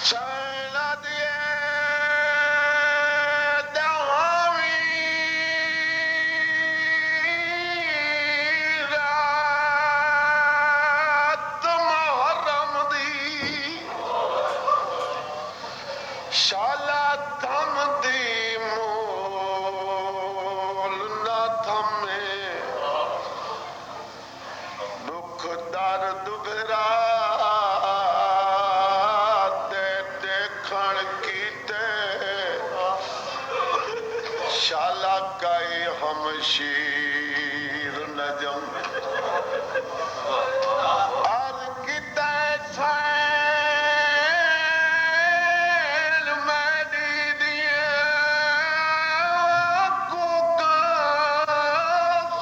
शैला दिए दवावी रात मुहर्रम दी शाला थम दी मोल न थमे दुख दर्द बिरा शाला काई हम शीर नजम और किते सैन मैडी दिए कोका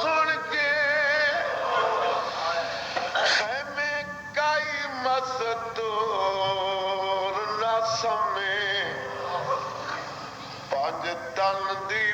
सुन के खेमे काई मस्तूर न समे पंज तन दी